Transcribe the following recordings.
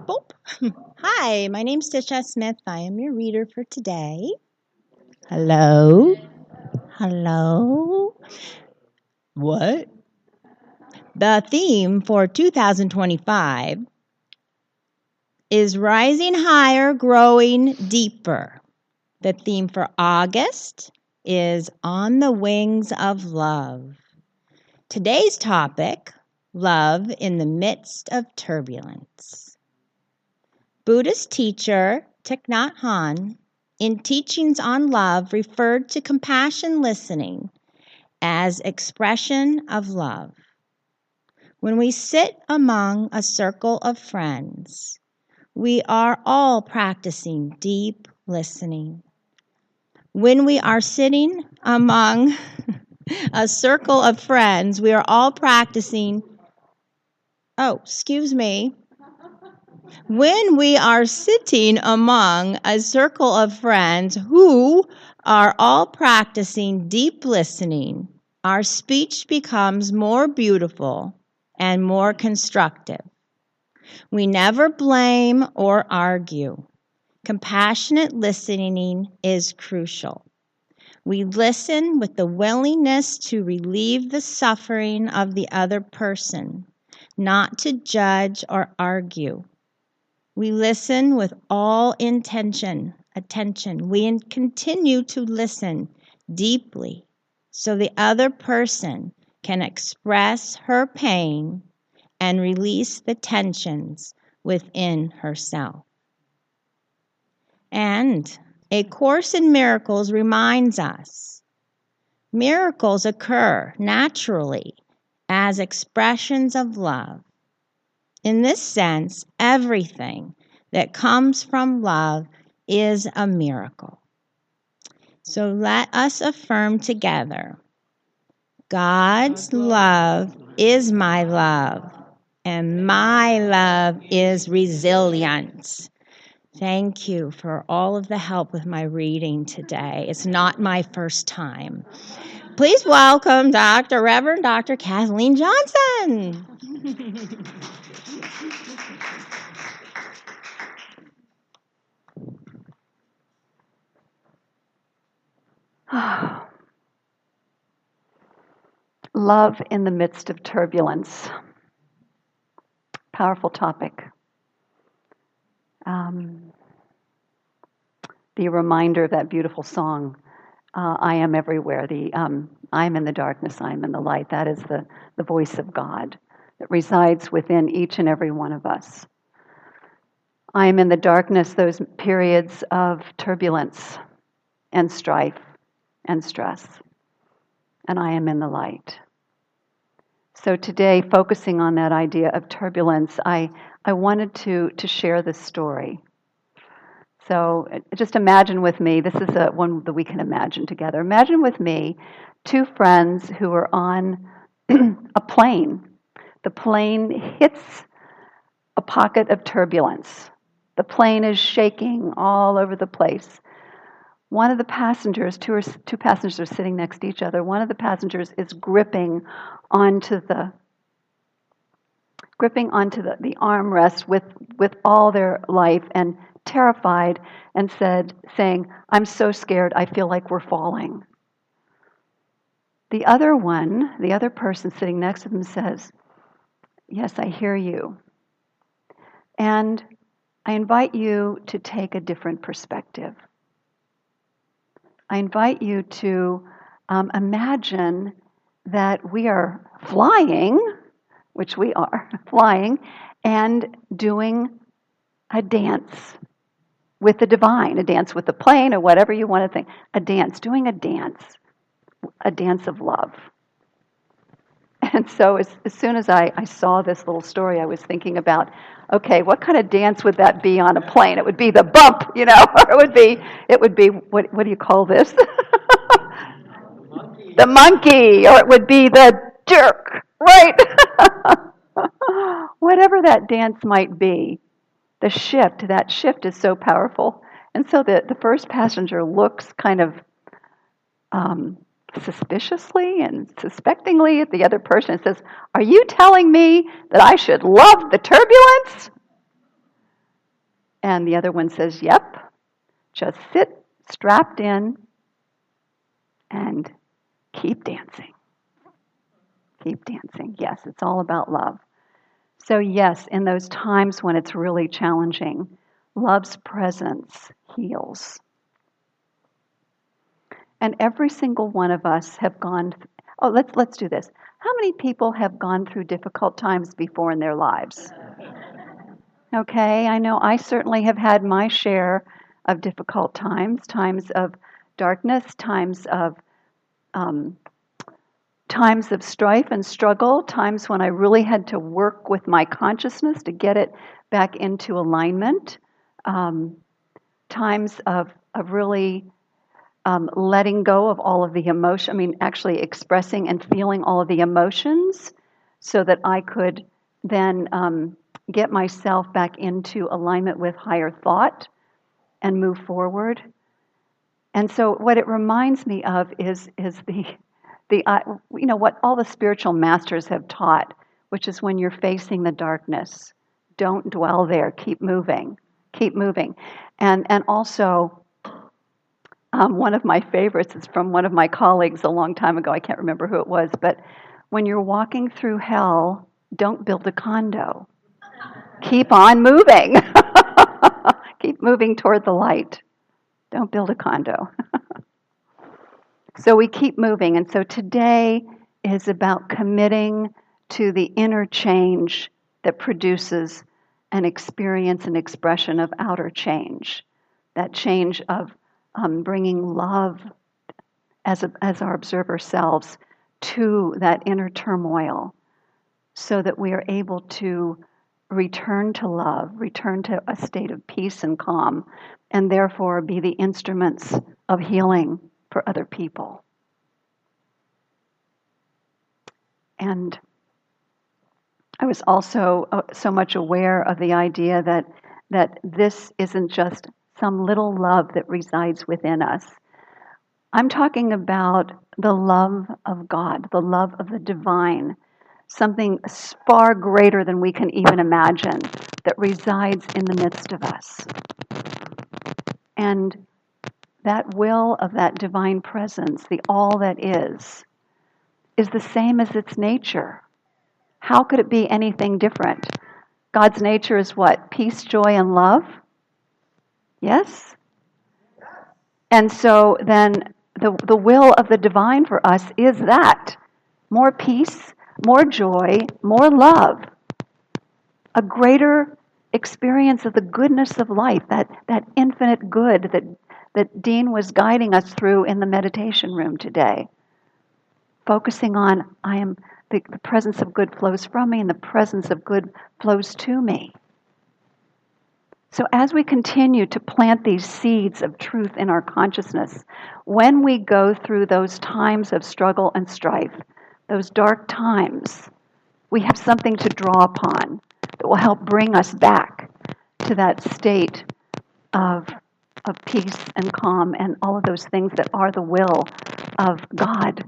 Boop. Hi, my name's Tisha Smith. I am your reader for today. Hello? Hello? What? The theme for 2025 is Rising Higher, Growing Deeper. The theme for August is On the Wings of Love. Today's topic, Love in the Midst of Turbulence. Buddhist teacher Thich Nhat Hanh, in Teachings on Love, referred to compassion listening as expression of love. When we sit among a circle of friends, we are all practicing deep listening. When we are sitting among a circle of friends, we are all practicing, when we are sitting among a circle of friends who are all practicing deep listening, our speech becomes more beautiful and more constructive. We never blame or argue. Compassionate listening is crucial. We listen with the willingness to relieve the suffering of the other person, not to judge or argue. We listen with all attention. We continue to listen deeply so the other person can express her pain and release the tensions within herself. And A Course in Miracles reminds us miracles occur naturally as expressions of love. In this sense, everything that comes from love is a miracle. So let us affirm together, God's love is my love, and my love is resilience. Thank you for all of the help with my reading today. It's not my first time. Please welcome Reverend Dr. Kathleen Johnson. Love in the midst of turbulence. Powerful topic. The reminder of that beautiful song, I am everywhere. I am in the darkness, I am in the light. That is the voice of God that resides within each and every one of us. I am in the darkness, those periods of turbulence and strife and stress. And I am in the light. So today, focusing on that idea of turbulence, I wanted to share this story. So just imagine with me, this is one that we can imagine together. Imagine with me two friends who are on a plane. The plane hits a pocket of turbulence. The plane is shaking all over the place. One of the passengers, two passengers are sitting next to each other. One of the passengers is gripping onto the armrest with all their life and terrified and saying, I'm so scared, I feel like we're falling. The other person sitting next to them says, yes, I hear you. And I invite you to take a different perspective. I invite you to imagine that we are flying, which we are, flying, and doing a dance with the divine, a dance with the plane, or whatever you want to think. Doing a dance of love. And so as soon as I saw this little story, I was thinking about, okay, what kind of dance would that be on a plane? It would be the bump, or it would be what do you call this? The monkey, or it would be the jerk, right? Whatever that dance might be, that shift is so powerful. And so the first passenger looks kind of suspiciously and suspectingly at the other person and says, "Are you telling me that I should love the turbulence?" And the other one says, "Yep, just sit strapped in and keep dancing. Keep dancing." Yes, it's all about love. So yes, in those times when it's really challenging, love's presence heals. And every single one of us have gone. Oh, let's do this. How many people have gone through difficult times before in their lives? Okay, I know I certainly have had my share of difficult times, times of darkness, um, times of strife and struggle, times when I really had to work with my consciousness to get it back into alignment, um, times of really letting go of all of the emotion. I mean, actually expressing and feeling all of the emotions so that I could then get myself back into alignment with higher thought and move forward. And so, what it reminds me of is the what all the spiritual masters have taught, which is when you're facing the darkness, don't dwell there. Keep moving. Keep moving. And also, one of my favorites is from one of my colleagues a long time ago. I can't remember who it was, but when you're walking through hell, don't build a condo. Keep on moving. Keep moving toward the light. Don't build a condo. So we keep moving. And so today is about committing to the inner change that produces an experience and expression of outer change. That change of bringing love as our observer selves to that inner turmoil so that we are able to return to love, return to a state of peace and calm, and therefore be the instruments of healing for other people. And I was also so much aware of the idea that this isn't just some little love that resides within us. I'm talking about the love of God, the love of the divine, something far greater than we can even imagine that resides in the midst of us. And that will of that divine presence, the all that is the same as its nature. How could it be anything different? God's nature is what? Peace, joy, and love? Yes? And so then the will of the divine for us is that. More peace, more joy, more love. A greater experience of the goodness of life, that infinite good that Dean was guiding us through in the meditation room today. Focusing on, the presence of good flows from me and the presence of good flows to me. So as we continue to plant these seeds of truth in our consciousness, when we go through those times of struggle and strife, those dark times, we have something to draw upon that will help bring us back to that state of peace and calm and all of those things that are the will of God,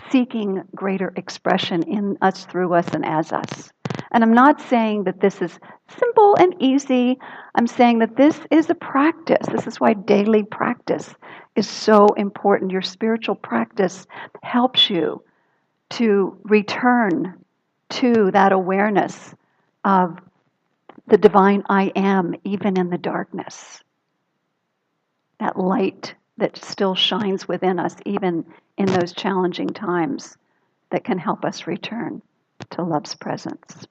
seeking greater expression in us, through us, and as us. And I'm not saying that this is simple and easy. I'm saying that this is a practice. This is why daily practice is so important. Your spiritual practice helps you to return to that awareness of the divine I am, even in the darkness. That light that still shines within us, even in those challenging times, that can help us return to love's presence,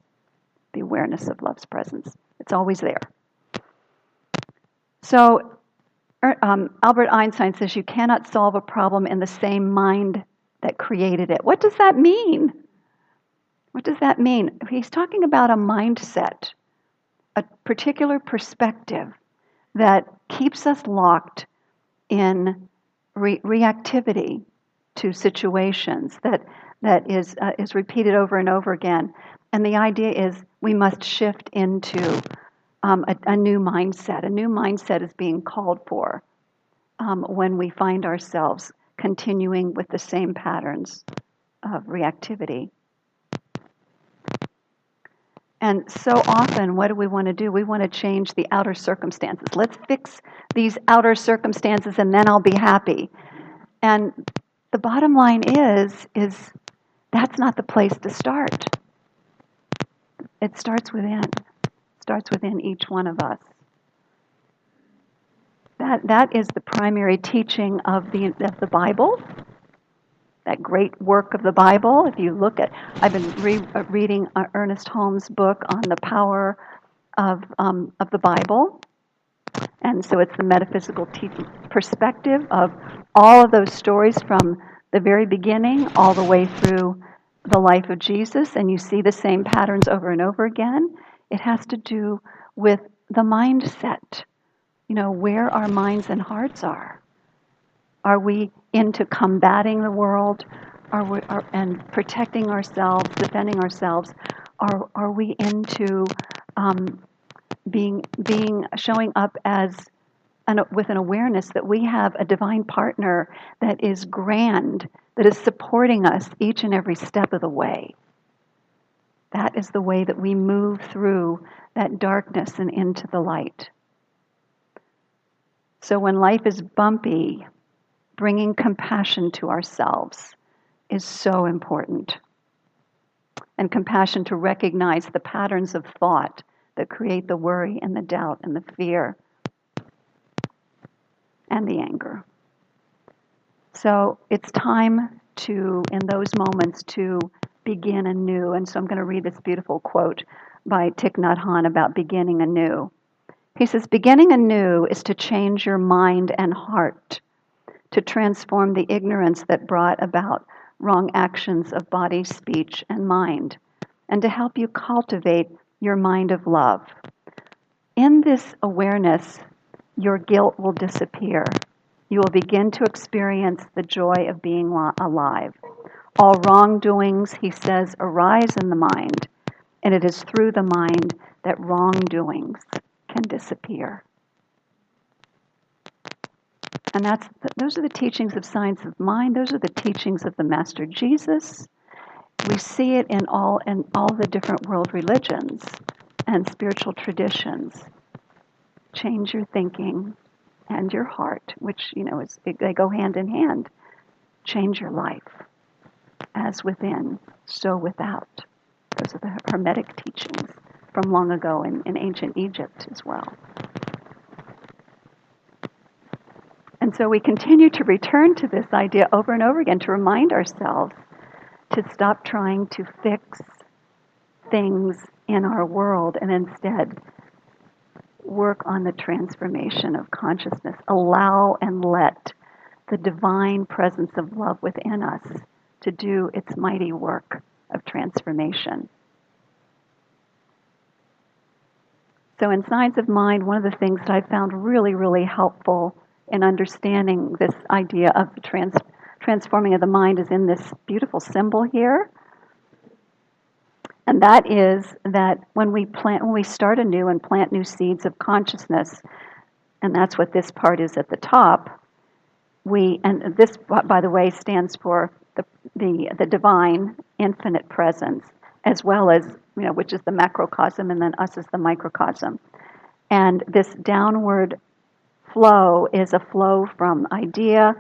the awareness of love's presence. It's always there. So Albert Einstein says you cannot solve a problem in the same mind that created it. What does that mean? What does that mean? He's talking about a mindset, a particular perspective that keeps us locked in reactivity to situations that is repeated over and over again. And the idea is we must shift into a new mindset. A new mindset is being called for when we find ourselves continuing with the same patterns of reactivity. And so often, what do we want to do? We want to change the outer circumstances. Let's fix these outer circumstances and then I'll be happy. And the bottom line is that's not the place to start. It starts within. It starts within each one of us. That is the primary teaching of the Bible. That great work of the Bible. If you look at, I've been reading Ernest Holmes' book on the power of the Bible, and so it's the metaphysical perspective of all of those stories from the very beginning all the way through the life of Jesus, and you see the same patterns over and over again. It has to do with the mindset. Where our minds and hearts are. Are we into combating the world? And protecting ourselves, defending ourselves? Are we into showing up with an awareness that we have a divine partner that is grand, that is supporting us each and every step of the way? That is the way that we move through that darkness and into the light. So when life is bumpy, bringing compassion to ourselves is so important. And compassion to recognize the patterns of thought that create the worry and the doubt and the fear and the anger. So it's time in those moments, to begin anew. And so I'm going to read this beautiful quote by Thich Nhat Hanh about beginning anew. He says, beginning anew is to change your mind and heart, to transform the ignorance that brought about wrong actions of body, speech, and mind, and to help you cultivate your mind of love. In this awareness, your guilt will disappear. You will begin to experience the joy of being alive. All wrongdoings, he says, arise in the mind, and it is through the mind that wrongdoings can disappear. And those are the teachings of science of mind. Those are the teachings of the Master Jesus. We see it in all the different world religions and spiritual traditions. Change your thinking and your heart, which they go hand in hand. Change your life, as within, so without. Those are the Hermetic teachings from long ago in ancient Egypt as well. And so we continue to return to this idea over and over again to remind ourselves to stop trying to fix things in our world and instead work on the transformation of consciousness. Allow and let the divine presence of love within us to do its mighty work of transformation. So in Science of Mind, one of the things that I found really, really helpful in understanding this idea of the transforming of the mind is in this beautiful symbol here. And that is that when we start anew and plant new seeds of consciousness, and that's what this part is at the top, and this, by the way, stands for the divine infinite presence, as well as, which is the macrocosm, and then us is the microcosm. And this downward flow is a flow from idea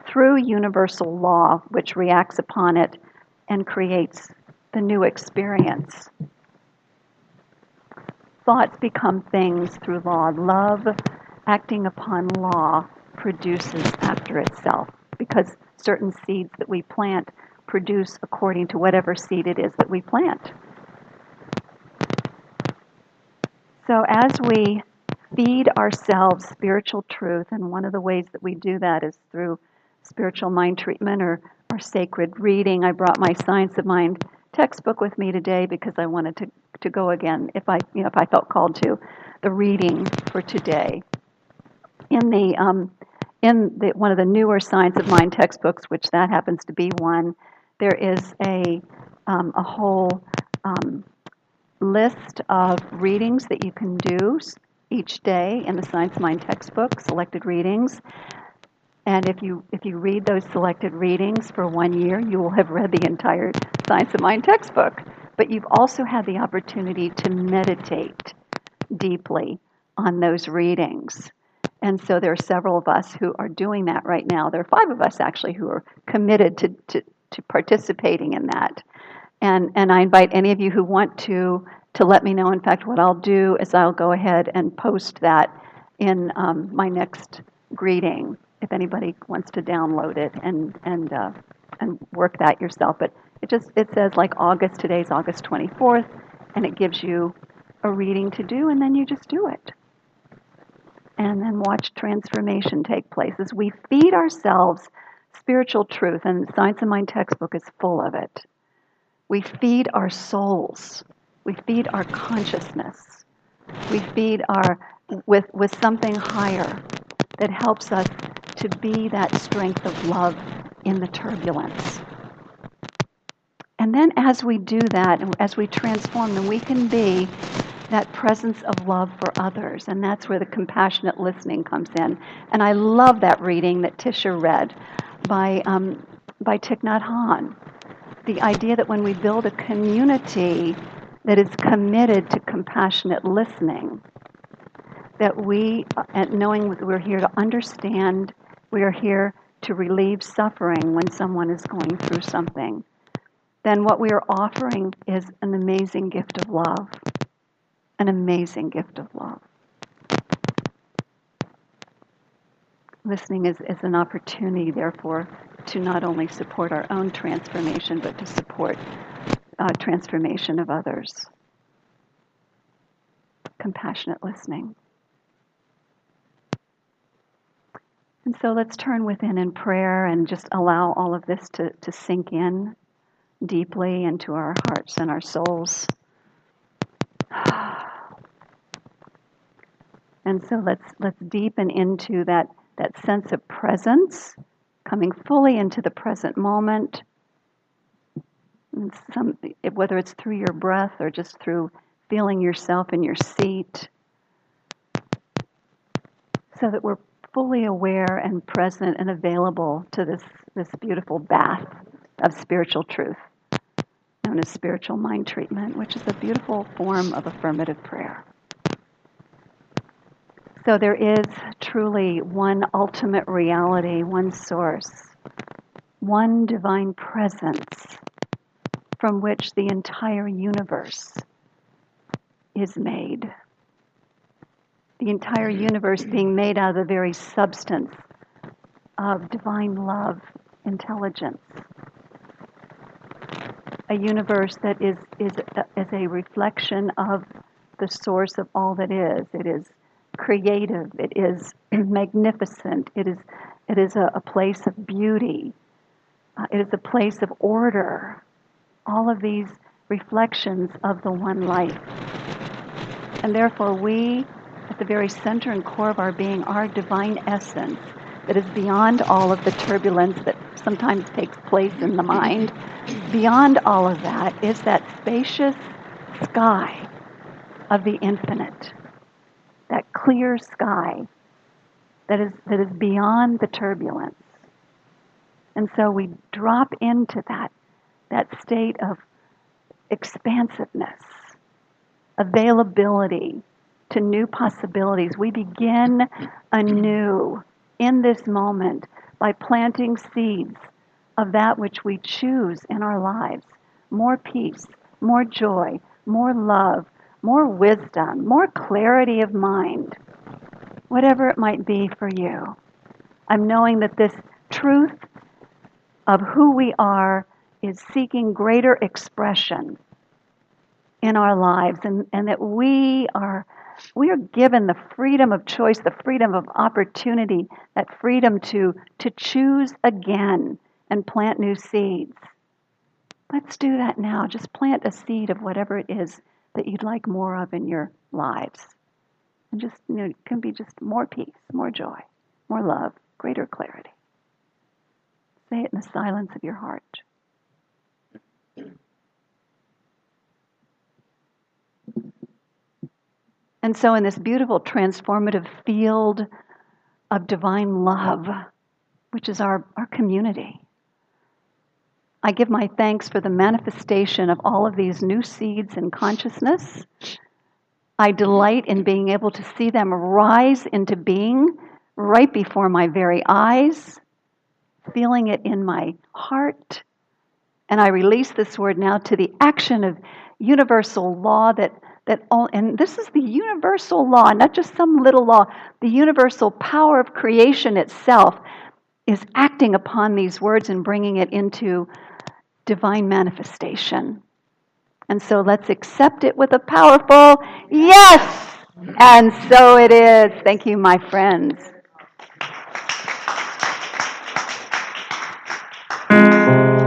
through universal law, which reacts upon it and creates the new experience. Thoughts become things through law. Love, acting upon law, produces after itself, because certain seeds that we plant produce according to whatever seed it is that we plant. So as we feed ourselves spiritual truth, and one of the ways that we do that is through spiritual mind treatment or sacred reading. I brought my Science of Mind textbook with me today because I wanted to go again if I felt called to the reading for today. In the one of the newer Science of Mind textbooks, which that happens to be one, there is a whole list of readings that you can do each day in the Science of Mind textbook, selected readings. And if you read those selected readings for 1 year, you will have read the entire Science of Mind textbook. But you've also had the opportunity to meditate deeply on those readings. And so there are several of us who are doing that right now. There are 5 of us actually who are committed to participating in that. And I invite any of you who want to let me know. In fact, what I'll do is I'll go ahead and post that in my next greeting, if anybody wants to download it and work that yourself. But it says like August. Today's August 24th, and it gives you a reading to do, and then you just do it. And then watch transformation take place as we feed ourselves spiritual truth, and the Science of Mind textbook is full of it. We feed our souls. We feed our consciousness. We feed with something higher that helps us to be that strength of love in the turbulence. And then as we do that, and as we transform, then we can be that presence of love for others. And that's where the compassionate listening comes in. And I love that reading that Tisha read by Thich Nhat Hanh. The idea that when we build a community that is committed to compassionate listening, that knowing that we're here to understand, we are here to relieve suffering when someone is going through something, then what we are offering is an amazing gift of love. An amazing gift of love. Listening is an opportunity, therefore, to not only support our own transformation, but to support transformation of others. Compassionate listening. And so let's turn within in prayer and just allow all of this to sink in deeply into our hearts and our souls. And so let's deepen into that sense of presence, coming fully into the present moment. And whether it's through your breath or just through feeling yourself in your seat, so that we're fully aware and present and available to this beautiful bath of spiritual truth, known as spiritual mind treatment, which is a beautiful form of affirmative prayer. So there is truly one ultimate reality, one source, one divine presence from which the entire universe is made. The entire universe being made out of the very substance of divine love, intelligence. A universe that is a reflection of the source of all that is. It is creative. It is magnificent. It is a place of beauty. It is a place of order. All of these reflections of the one light. And therefore we, at the very center and core of our being, our divine essence that is beyond all of the turbulence that sometimes takes place in the mind, beyond all of that is that spacious sky of the infinite, that clear sky that is beyond the turbulence. And so we drop into that state of expansiveness, availability to new possibilities. We begin anew in this moment by planting seeds of that which we choose in our lives. More peace, more joy, more love, more wisdom, more clarity of mind, whatever it might be for you. I'm knowing that this truth of who we are is seeking greater expression in our lives, and that we are given the freedom of choice, the freedom of opportunity, that freedom to choose again and plant new seeds. Let's do that now. Just plant a seed of whatever it is that you'd like more of in your lives. And just, it can be just more peace, more joy, more love, greater clarity. Say it in the silence of your heart. And so in this beautiful transformative field of divine love, which is our community. I give my thanks for the manifestation of all of these new seeds in consciousness. I delight in being able to see them rise into being right before my very eyes, feeling it in my heart. And I release this word now to the action of universal law and this is the universal law, not just some little law. The universal power of creation itself is acting upon these words and bringing it into divine manifestation. And so let's accept it with a powerful yes. And so it is. Thank you, my friends.